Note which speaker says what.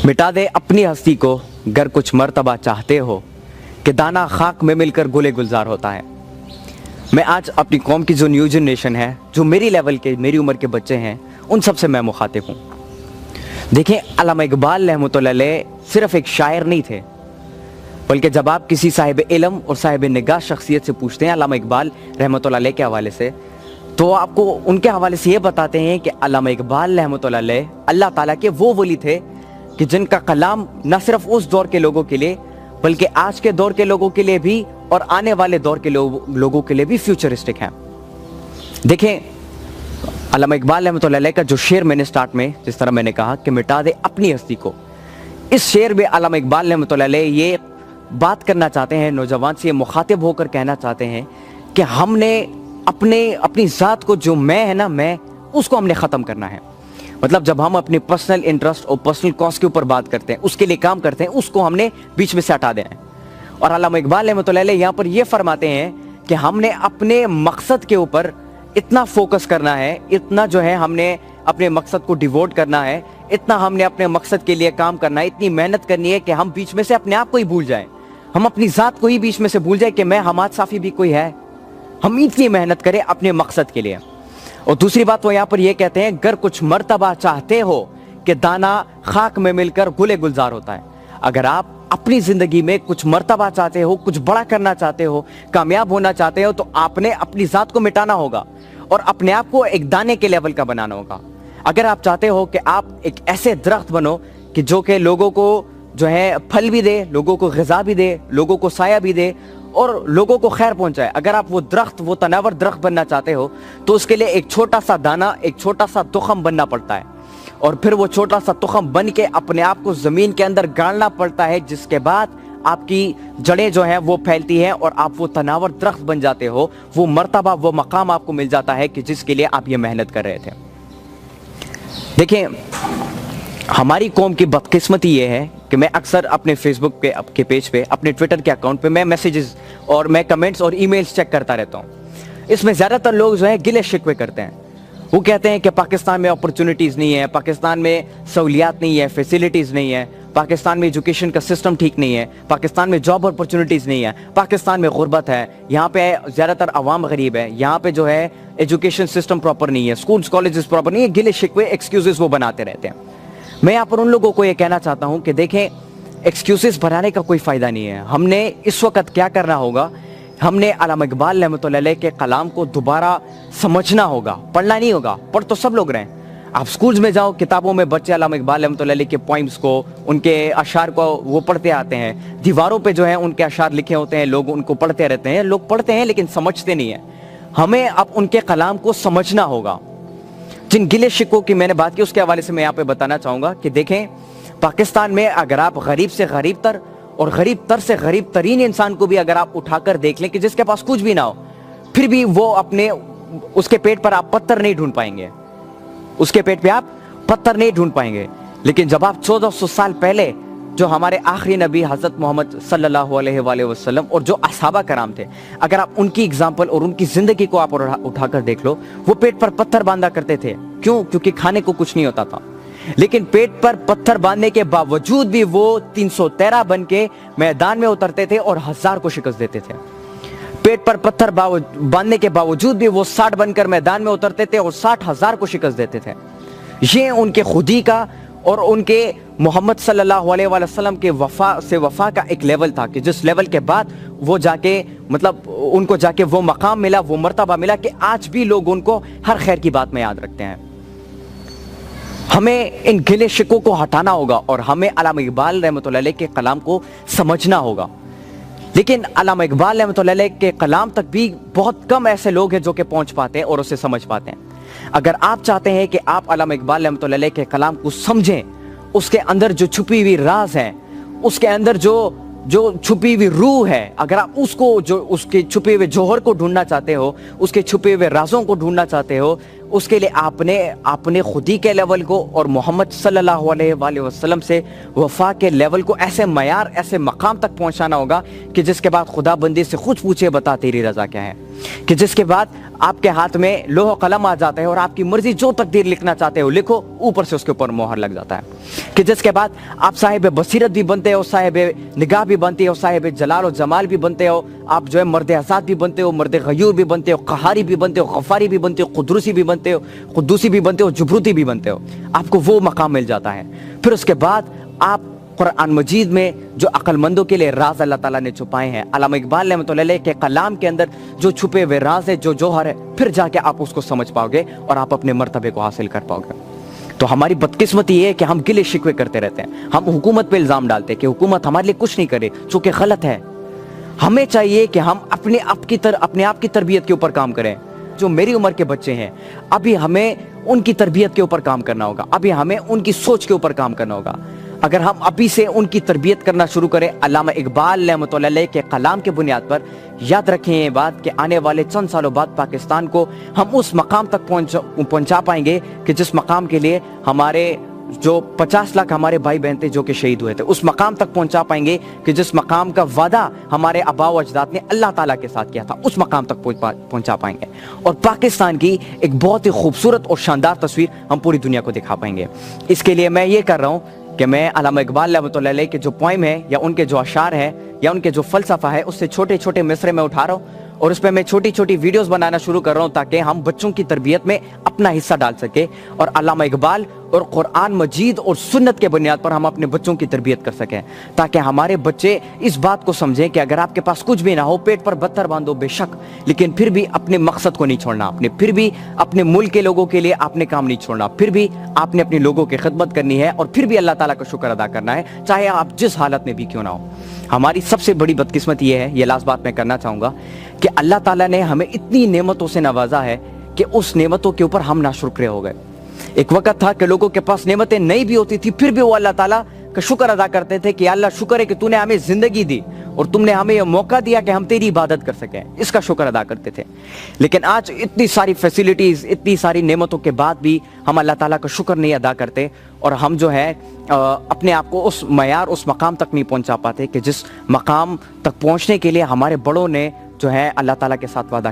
Speaker 1: मिटा दे अपनी हस्ती को गर कुछ मर्तबा चाहते हो कि दाना खाक में मिलकर गुले गुलजार होता है। मैं आज अपनी कौम की जो न्यू जनरेशन है, जो मेरी लेवल के, मेरी उम्र के बच्चे हैं, उन सब से मैं मुखातिब हूँ। देखें, अल्लामा इकबाल रहमतुल्लाह अलैह सिर्फ एक शायर नहीं थे, बल्कि जब आप किसी साहिब इल्म और साहिब निगाह शख्सियत से पूछते हैं अल्लामा इकबाल रहमतुल्लाह अलैह के हवाले से, तो आपको उनके हवाले से ये बताते हैं कि अल्लामा इकबाल रहमतुल्लाह अलैह अल्लाह ताला के वो वली थे कि जिनका कलाम न सिर्फ उस दौर के लोगों के लिए, बल्कि आज के दौर के लोगों के लिए भी और आने वाले दौर के लोगों के लिए भी फ्यूचरिस्टिक है। देखें, अल्लामा इकबाल रहमतुल्लाह अलैह का जो शेर मैंने स्टार्ट में जिस तरह मैंने कहा कि मिटा दे अपनी हस्ती को, इस शेर में अल्लामा इकबाल रहमतुल्लाह अलैह ये बात करना चाहते हैं, नौजवान से मुखातिब होकर कहना चाहते हैं कि हमने अपनी ज़ात को, जो मैं है ना, मैं उसको हमने ख़त्म करना है। मतलब जब हम अपने पर्सनल इंटरेस्ट और पर्सनल कॉज के ऊपर बात करते हैं, उसके लिए काम करते हैं, उसको हमने बीच में से हटा देना है। और अल्लामा इकबाल रहमतुल्लाह अलैह यहाँ पर ये फरमाते हैं कि हमने अपने मकसद के ऊपर इतना फोकस करना है, इतना जो है हमने अपने मकसद को डिवोट करना है, इतना हमने अपने मकसद के लिए काम करना है, इतनी मेहनत करनी है कि हम बीच में से अपने आप को ही भूल जाएं, हम अपनी ज़ात को ही बीच में से भूल जाए कि मैं हमाद साफ़ी भी कोई है। हम इतनी मेहनत करें अपने मकसद के लिए। और दूसरी बात वो यहाँ पर ये कहते हैं, गर कुछ मर्तबा चाहते हो कि दाना खाक में मिलकर गुले गुलजार होता है। अगर आप अपनी जिंदगी में कुछ मर्तबा चाहते हो, कुछ बड़ा करना चाहते हो, कामयाब होना चाहते हो, तो आपने अपनी ज़ात को मिटाना होगा और अपने आप को एक दाने के लेवल का बनाना होगा। अगर आप चाहते हो कि आप एक ऐसे दरख्त बनो कि जो कि लोगों को जो है फल भी दे, लोगों को ग़िज़ा भी दे, लोगों को साया भी दे और लोगों को खैर पहुंचाए, अगर आप वो दरख्त, वो तनावर दरख्त बनना चाहते हो, तो उसके लिए एक छोटा सा दाना, एक छोटा सा तुखम बनना पड़ता है। और फिर वो छोटा सा तुखम बन के अपने आप को ज़मीन के अंदर गाड़ना पड़ता है, जिसके बाद आपकी जड़ें जो हैं वो फैलती हैं और आप वो तनावर दरख्त बन जाते हो। वो मर्तबा, वो मकाम आपको मिल जाता है कि जिसके लिए आप ये मेहनत कर रहे थे। देखिए, हमारी कौम की बदकिस्मती ये है कि मैं अक्सर अपने फेसबुक के पेज पे, अपने ट्विटर के अकाउंट पे मैं मैसेजेस और मैं कमेंट्स और ईमेल्स चेक करता रहता हूँ। इसमें ज़्यादातर लोग जो है गिले शिकवे करते हैं। वो कहते हैं कि पाकिस्तान में अपॉर्चुनिटीज़ नहीं है, पाकिस्तान में सहूलियात नहीं है, फैसिलिटीज़ नहीं है, पाकिस्तान में एजुकेशन का सिस्टम ठीक नहीं है, पाकिस्तान में जॉब अपॉर्चुनिटीज़ नहीं है, पाकिस्तान में गुर्बत है, यहाँ पे ज़्यादातर अवाम गरीब है, यहाँ पे जो है एजुकेशन सिस्टम प्रॉपर नहीं है, स्कूल्स कॉलेजेस प्रॉपर नहीं है। गिले शिकवे, एक्सक्यूज़ेस वो बनाते रहते हैं। मैं यहाँ पर उन लोगों को ये कहना चाहता हूँ कि देखें, एक्सक्यूज़ेस बनाने का कोई फ़ायदा नहीं है। हमने इस वक्त क्या करना होगा, हमने अल्लामा इकबाल रहमतुल्लाह अलैह के कलाम को दोबारा समझना होगा, पढ़ना नहीं होगा। पढ़ तो सब लोग रहे हैं। आप स्कूल्स में जाओ, किताबों में बच्चे अल्लामा इकबाल रहमतुल्लाह अलैह के पोइम्स को, उनके अशार को वो पढ़ते आते हैं। दीवारों पे जो है उनके अशार लिखे होते हैं, लोग उनको पढ़ते रहते हैं। लोग पढ़ते हैं लेकिन समझते नहीं है। हमें अब उनके कलाम को समझना होगा। जिन गिले शिकवों की मैंने बात की, उसके हवाले से मैं यहाँ पे बताना चाहूँगा कि देखें, पाकिस्तान में अगर आप गरीब से गरीब तर और गरीब तर से गरीब तरीन इंसान को भी अगर आप उठाकर देख लें कि जिसके पास कुछ भी ना हो, फिर भी वो उसके पेट पर आप पत्थर नहीं ढूंढ पाएंगे, उसके पेट पे आप पत्थर नहीं ढूंढ पाएंगे। लेकिन जब आप 1400 साल पहले जो हमारे आखिरी नबी हज़रत मोहम्मद सल्लल्लाहु अलैहि वसल्लम और जो असहाबा कराम थे, अगर आप उनकी एग्जाम्पल और उनकी ज़िंदगी को आप उठाकर देख लो, वो पेट पर पत्थर बांधा करते थे। क्यों? क्योंकि खाने को कुछ नहीं होता था। लेकिन पेट पर पत्थर बांधने के बावजूद भी वो 313 बन के मैदान में उतरते थे और 1000 को शिकस्त देते थे। पेट पर पत्थर बांधने के बावजूद भी वो 60 बनकर मैदान में उतरते थे और 60,000 को शिकस्त देते थे। ये उनके खुदी का और उनके मोहम्मद सल्लल्लाहु अलैहि वसल्लम के वफा का एक लेवल था कि जिस लेवल के बाद वो जाके, मतलब उनको जाके वो मकाम मिला, वो मर्तबा मिला कि आज भी लोग उनको हर खैर की बात में याद रखते हैं। हमें इन गिले शिकों को हटाना होगा और हमें अल्लामा इकबाल रहमतुल्लाह अलैह के कलाम को समझना होगा। लेकिन अल्लामा इकबाल रहमतुल्लाह अलैह के कलाम तक भी बहुत कम ऐसे लोग हैं जो कि पहुंच पाते हैं और उसे समझ पाते हैं। अगर आप चाहते हैं कि आप अल्लामा इकबाल रहमतुल्लाह अलैह के कलाम को समझें, उसके अंदर जो छुपी हुई राज है, उसके अंदर जो छुपी हुई रूह है, अगर आप उसको, जो उसके छुपे हुए जौहर को ढूंढना चाहते हो, उसके छुपे हुए राजों को ढूंढना चाहते हो, اس کے لیے آپ نے خودی کے لیول کو اور محمد صلی اللہ علیہ وآلہ وسلم سے وفا کے لیول کو ایسے معیار ایسے مقام تک پہنچانا ہوگا کہ جس کے بعد خدا بندی سے خود پوچھے بتا تیری رضا کیا ہے، کہ جس کے بعد آپ کے ہاتھ میں لوح و قلم آ جاتا ہے اور آپ کی مرضی جو تقدیر لکھنا چاہتے ہو لکھو، اوپر سے اس کے اوپر مہر لگ جاتا ہے، کہ جس کے بعد آپ صاحب بصیرت بھی بنتے ہو، صاحب نگاہ بھی بنتے ہو، صاحب جلال و جمال بھی بنتے ہو، آپ جو ہے مرد آزاد بھی بنتے ہو، مرد غیور بھی بنتے ہو، قہاری بھی بنتے ہو، غفاری بھی بنتے ہو، قدوسی بھی بنتے ہو، قدوسی بھی بنتے ہو، جبروتی بھی بنتے ہو، آپ کو وہ مقام مل جاتا ہے۔ پھر اس کے بعد آپ قرآن مجید میں جو عقل مندوں کے لیے راز اللہ تعالیٰ نے چھپائے ہیں، علامہ اقبال رحمۃ اللہ علیہ کے کلام کے اندر جو چھپے ہوئے راز ہے، جو جوہر ہے، پھر جا کے آپ اس کو سمجھ پاؤ گے اور آپ اپنے مرتبے کو حاصل کر پاؤ گے۔ تو ہماری بدقسمتی یہ ہے کہ ہم گلے شکوے کرتے رہتے ہیں، ہم حکومت پہ الزام ڈالتے ہیں کہ حکومت ہمارے لیے کچھ نہیں کرے، چونکہ غلط ہے۔ ہمیں چاہیے کہ ہم اپنے آپ کی تربیت کے اوپر کام کریں۔ جو میری عمر کے بچے ہیں، ابھی ہمیں ان کی تربیت کے اوپر کام کرنا ہوگا، ابھی ہمیں ان کی سوچ کے اوپر کام کرنا ہوگا۔ اگر ہم ابھی سے ان کی تربیت کرنا شروع کریں علامہ اقبال رحمۃ اللہ علیہ کے کلام کے بنیاد پر، یاد رکھیں یہ بات کہ آنے والے چند سالوں بعد پاکستان کو ہم اس مقام تک پہنچا پائیں گے کہ جس مقام کے لیے ہمارے جو 50 لاکھ ہمارے بھائی بہن تھے جو کہ شہید ہوئے تھے، اس مقام تک پہنچا پائیں گے کہ جس مقام کا وعدہ ہمارے آباء و اجداد نے اللہ تعالیٰ کے ساتھ کیا تھا، اس مقام تک پہنچا پائیں گے، اور پاکستان کی ایک بہت ہی خوبصورت اور شاندار تصویر ہم پوری دنیا کو دکھا پائیں گے۔ اس کے لیے میں یہ کر رہا ہوں کہ میں علامہ اقبال رحمۃ اللہ علیہ کے جو پوائم ہے یا ان کے جو اشعار ہیں یا ان کے جو فلسفہ ہے، اس سے چھوٹے چھوٹے مصرے میں اٹھا رہا ہوں اور اس پہ میں چھوٹی چھوٹی ویڈیوز بنانا شروع کر رہا ہوں تاکہ ہم بچوں کی تربیت میں اپنا حصہ ڈال سکیں اور علامہ اقبال اور قرآن مجید اور سنت کے بنیاد پر ہم اپنے بچوں کی تربیت کر سکیں، تاکہ ہمارے بچے اس بات کو سمجھیں کہ اگر آپ کے پاس کچھ بھی نہ ہو، پیٹ پر پتھر باندھو بے شک، لیکن پھر بھی اپنے مقصد کو نہیں چھوڑنا، پھر بھی اپنے ملک کے لوگوں کے لیے آپ نے کام نہیں چھوڑنا، پھر بھی آپ نے اپنے لوگوں کی خدمت کرنی ہے اور پھر بھی اللہ تعالیٰ کا شکر ادا کرنا ہے، چاہے آپ جس حالت میں بھی کیوں نہ ہو۔ ہماری سب سے بڑی بدقسمت یہ ہے، یہ لاسٹ بات میں کرنا چاہوں گا، کہ اللہ تعالیٰ نے ہمیں اتنی نعمتوں سے نوازا ہے کہ اس نعمتوں کے اوپر ہم ناشکرے ہو گئے۔ ایک وقت تھا کہ لوگوں کے پاس نعمتیں نہیں بھی ہوتی تھی، پھر بھی وہ اللہ تعالیٰ کا شکر ادا کرتے تھے کہ اللہ شکر ہے کہ تو نے ہمیں زندگی دی اور تم نے ہمیں یہ موقع دیا کہ ہم تیری عبادت کر سکیں، اس کا شکر ادا کرتے تھے۔ لیکن آج اتنی ساری فیسیلیٹیز، اتنی ساری نعمتوں کے بعد بھی ہم اللہ تعالیٰ کا شکر نہیں ادا کرتے، اور ہم جو ہے اپنے آپ کو اس معیار، اس مقام تک نہیں پہنچا پاتے کہ جس مقام تک پہنچنے کے لیے ہمارے بڑوں نے جو ہے اللہ تعالیٰ کے ساتھ وعدہ